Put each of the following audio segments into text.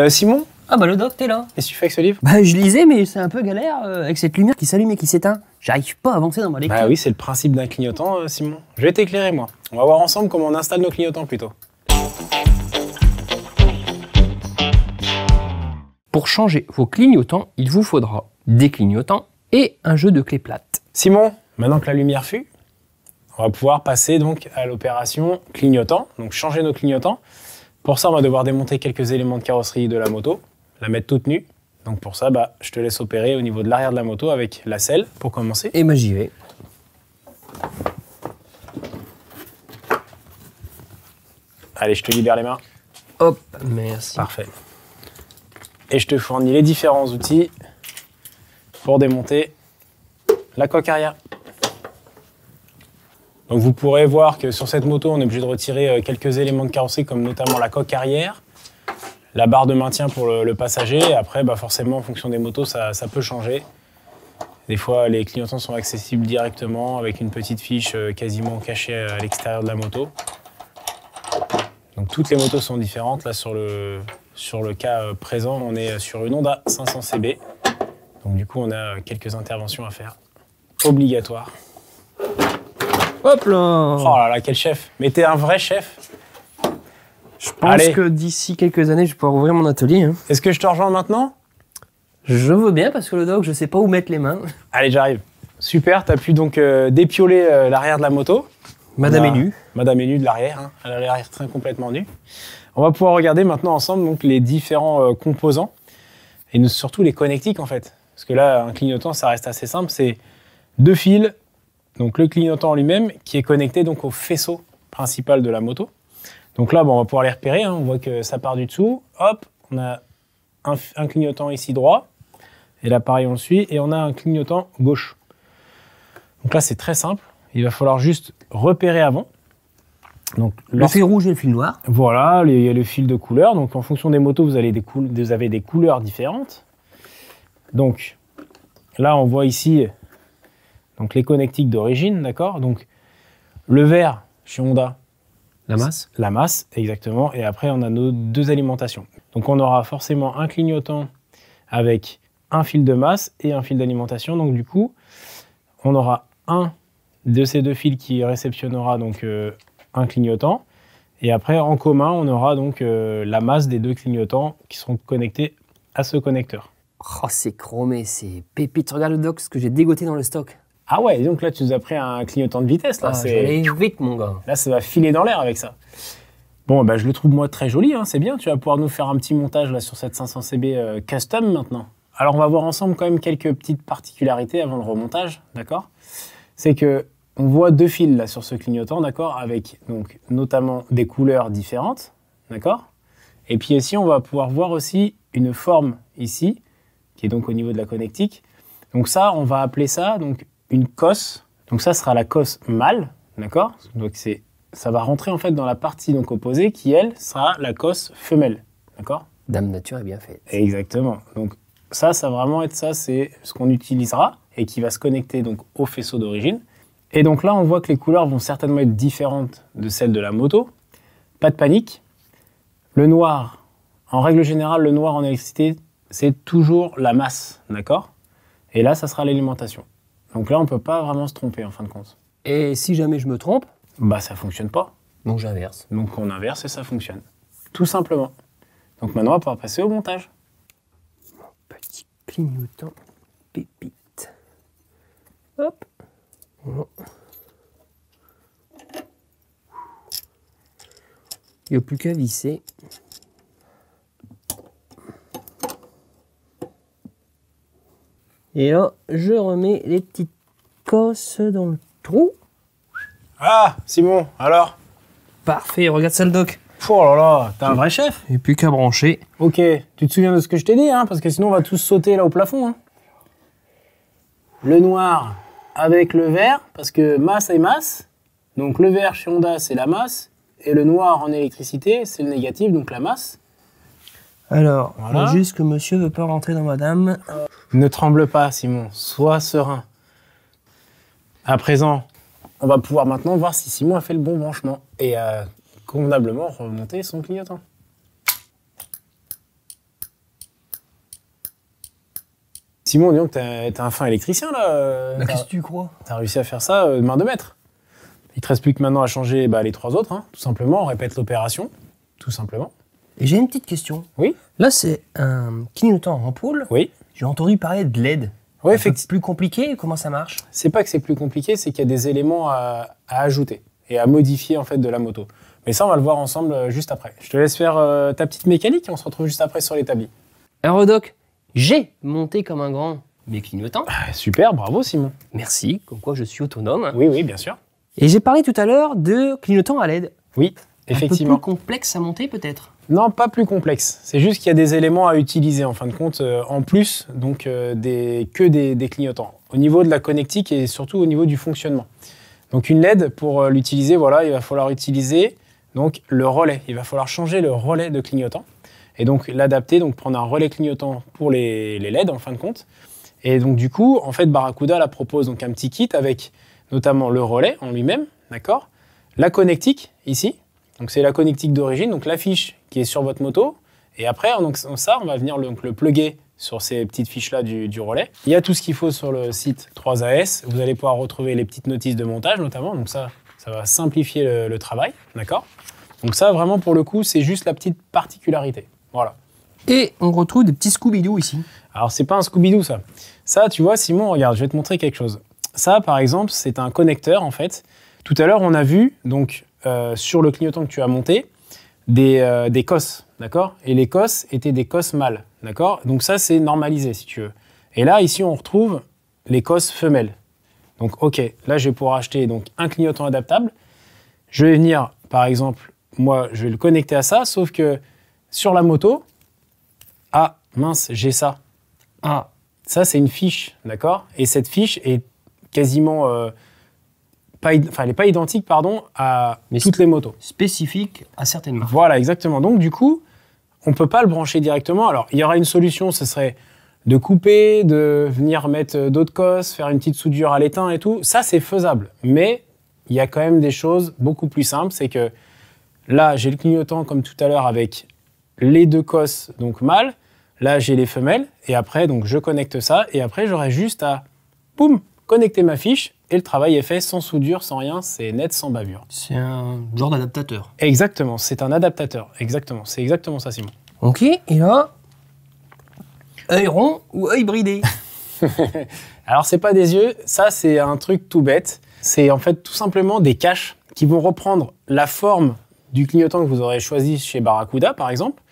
Simon, Ah bah le doc, t'es là. qu'est-ce que tu fais avec ce livre? Bah je lisais, mais c'est un peu galère avec cette lumière qui s'allume et qui s'éteint. J'arrive pas à avancer dans ma lecture. Bah oui, c'est le principe d'un clignotant, Simon. Je vais t'éclairer, moi. On va voir ensemble comment on installe nos clignotants, plutôt. Pour changer vos clignotants, il vous faudra des clignotants et un jeu de clés plates. Simon, maintenant que la lumière fut, on va pouvoir passer donc à l'opération clignotant, donc changer nos clignotants. Pour ça, on va devoir démonter quelques éléments de carrosserie de la moto, la mettre toute nue. Donc pour ça, je te laisse opérer au niveau de l'arrière de la moto avec la selle pour commencer. Et bah j'y vais. Allez, je te libère les mains. Hop, merci. Parfait. Et je te fournis les différents outils pour démonter la coque arrière. Donc vous pourrez voir que sur cette moto, on est obligé de retirer quelques éléments de carrosserie, comme notamment la coque arrière, la barre de maintien pour le passager. Et après, forcément, en fonction des motos, ça peut changer. Des fois, les clignotants sont accessibles directement avec une petite fiche quasiment cachée à l'extérieur de la moto. Donc toutes les motos sont différentes. Là, sur le cas présent, on est sur une Honda 500 CB. Donc du coup, on a quelques interventions à faire. Obligatoires. Hop là. Oh là là, quel chef! Mais t'es un vrai chef! Je pense que d'ici quelques années, je vais pouvoir ouvrir mon atelier. Hein. Est-ce que je te rejoins maintenant? Je veux bien parce que le doc, je sais pas où mettre les mains. Allez, j'arrive. Super, t'as pu donc dépioler l'arrière de la moto. Madame est nue. Madame est nue de l'arrière, hein. Elle a l'arrière très complètement nue. On va pouvoir regarder maintenant ensemble donc, les différents composants et surtout les connectiques en fait. Parce que là, un clignotant, ça reste assez simple. C'est deux fils, donc le clignotant en lui-même qui est connecté donc au faisceau principal de la moto. Donc là, on va pouvoir les repérer. Hein. On voit que ça part du dessous. Hop, on a un clignotant ici droit. Et là, pareil, on le suit. Et on a un clignotant gauche. Donc là, c'est très simple. Il va falloir juste repérer avant. Donc, le fil rouge et le fil noir. Voilà, le fil de couleur. Donc en fonction des motos, vous avez des couleurs différentes. Donc là, on voit ici donc, les connectiques d'origine, d'accord? Donc le vert chez Honda. La masse? La masse, exactement. Et après, on a nos deux alimentations. Donc on aura forcément un clignotant avec un fil de masse et un fil d'alimentation. Donc du coup, on aura un de ces deux fils qui réceptionnera donc un clignotant. Et après, en commun, on aura donc la masse des deux clignotants qui seront connectés à ce connecteur. Oh, c'est chromé, c'est pépite. Regarde le doc, ce que j'ai dégoté dans le stock. Ah ouais, donc là, tu nous as pris un clignotant de vitesse. Là, j'allais vite, mon gars. Là, ça va filer dans l'air avec ça. Bon, je le trouve, moi, très joli. Hein, c'est bien. Tu vas pouvoir nous faire un petit montage là, sur cette 500 CB custom maintenant. Alors, on va voir ensemble quand même quelques petites particularités avant le remontage, d'accord? C'est que on voit deux fils là sur ce clignotant, d'accord, avec donc notamment des couleurs différentes, d'accord. Et puis ici, on va pouvoir voir aussi une forme ici, qui est donc au niveau de la connectique. Donc ça, on va appeler ça donc une cosse. Donc ça sera la cosse mâle, d'accord. Donc ça va rentrer en fait dans la partie donc opposée, qui elle sera la cosse femelle, d'accord. Dame nature est bien faite. Exactement. Donc ça va vraiment être ça, c'est ce qu'on utilisera et qui va se connecter donc au faisceau d'origine. Et donc là, on voit que les couleurs vont certainement être différentes de celles de la moto. Pas de panique. Le noir, en règle générale, le noir en électricité, c'est toujours la masse, d'accord? Et là, ça sera l'alimentation. Donc là, on ne peut pas vraiment se tromper en fin de compte. Et si jamais je me trompe? Ça ne fonctionne pas. Donc j'inverse. Donc on inverse et ça fonctionne. Tout simplement. Donc maintenant, on va pouvoir passer au montage. Mon petit clignotant pépite. Hop. Il n'y a plus qu'à visser. Et là, je remets les petites cosses dans le trou. Ah, Simon, alors? Parfait, regarde ça le doc. Oh là là, t'es un vrai chef. Et plus qu'à brancher. Ok, tu te souviens de ce que je t'ai dit, hein, parce que sinon on va tous sauter là au plafond. Hein. Le noir avec le vert, parce que masse et masse. Donc le vert chez Honda, c'est la masse. Et le noir en électricité, c'est le négatif, donc la masse. Alors, voilà. Juste que monsieur veut pas rentrer dans madame. Ne tremble pas, Simon. Sois serein. À présent, on va pouvoir maintenant voir si Simon a fait le bon branchement. Et convenablement remonter son clignotant. Simon, dis donc, t'es un fin électricien là. Qu'est-ce que tu crois? T'as réussi à faire ça main de maître. Il te reste plus que maintenant à changer les 3 autres, hein, tout simplement. On répète l'opération, tout simplement. Et j'ai une petite question. Oui. Là, c'est un clignotant en ampoule. Oui. J'ai entendu parler de LED. Oui, effectivement. Plus compliqué, comment ça marche? C'est pas que c'est plus compliqué, c'est qu'il y a des éléments à ajouter et à modifier en fait de la moto. Mais ça, on va le voir ensemble juste après. Je te laisse faire ta petite mécanique et on se retrouve juste après sur l'établi. Alors, Doc, j'ai monté comme un grand mes clignotants. Super, bravo Simon. Merci, comme quoi je suis autonome. Oui, oui, bien sûr. Et j'ai parlé tout à l'heure de clignotants à LED. Oui, effectivement. Un peu plus complexe à monter peut-être? Non, pas plus complexe. C'est juste qu'il y a des éléments à utiliser en fin de compte, en plus donc des clignotants. Au niveau de la connectique et surtout au niveau du fonctionnement. Donc une LED, pour l'utiliser, voilà, il va falloir utiliser donc le relais. Il va falloir changer le relais de clignotant et donc l'adapter, donc prendre un relais clignotant pour les LED en fin de compte. Et donc du coup, en fait, Barracuda la propose donc un petit kit avec notamment le relais en lui-même, d'accord, la connectique ici. Donc c'est la connectique d'origine, donc la fiche qui est sur votre moto. Et après, donc ça, on va venir le plugger sur ces petites fiches-là du relais. Il y a tout ce qu'il faut sur le site 3AS. Vous allez pouvoir retrouver les petites notices de montage notamment. Donc ça va simplifier le travail, d'accord? Donc ça, vraiment, pour le coup, c'est juste la petite particularité. Voilà. Et on retrouve des petits Scooby-Doo ici. Alors, c'est pas un Scooby-Doo, ça. Ça, tu vois, Simon, regarde, je vais te montrer quelque chose. Ça, par exemple, c'est un connecteur, en fait. Tout à l'heure, on a vu, donc, sur le clignotant que tu as monté, des cosses, d'accord? Et les cosses étaient des cosses mâles, d'accord? Donc ça, c'est normalisé, si tu veux. Et là, ici, on retrouve les cosses femelles. Donc, OK, là, je vais pouvoir acheter donc, un clignotant adaptable. Je vais venir, par exemple, moi, je vais le connecter à ça, sauf que sur la moto, ah, mince, j'ai ça. Ah, ça, c'est une fiche, d'accord? Et cette fiche est quasiment... elle n'est pas identique, pardon, à toutes les motos. Spécifique à certaines marques. Voilà, exactement. Donc, du coup, on ne peut pas le brancher directement. Alors, il y aura une solution, ce serait de couper, de venir mettre d'autres cosses, faire une petite soudure à l'étain et tout. Ça, c'est faisable. Mais il y a quand même des choses beaucoup plus simples. C'est que là, j'ai le clignotant, comme tout à l'heure, avec les 2 cosses, donc mâles. Là, j'ai les femelles. Et après, donc, je connecte ça. Et après, j'aurai juste à, boum, connecter ma fiche. Et le travail est fait sans soudure, sans rien, c'est net, sans bavure. C'est un genre d'adaptateur. Exactement, c'est un adaptateur. Exactement, c'est exactement ça, Simon. Ok, et là, œil rond ou œil bridé? Alors, c'est pas des yeux, ça, c'est un truc tout bête. C'est en fait tout simplement des caches qui vont reprendre la forme du clignotant que vous aurez choisi chez Barracuda, par exemple.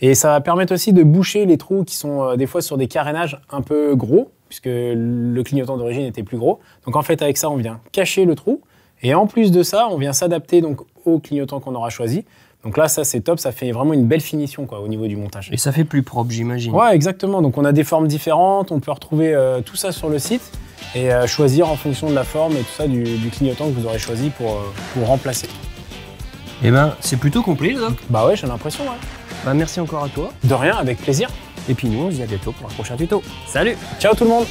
Et ça va permettre aussi de boucher les trous qui sont des fois sur des carénages un peu gros, puisque le clignotant d'origine était plus gros. Donc en fait, avec ça, on vient cacher le trou. Et en plus de ça, on vient s'adapter donc au clignotant qu'on aura choisi. Donc là, ça, c'est top. Ça fait vraiment une belle finition quoi, au niveau du montage. Et ça fait plus propre, j'imagine. Ouais, exactement. Donc on a des formes différentes. On peut retrouver tout ça sur le site et choisir en fonction de la forme et tout ça du clignotant que vous aurez choisi pour remplacer. Eh ben, c'est plutôt complet, là. Bah ouais, j'ai l'impression, ouais. Bah merci encore à toi. De rien, avec plaisir. Et puis nous, on se dit à bientôt pour un prochain tuto. Salut! Ciao tout le monde!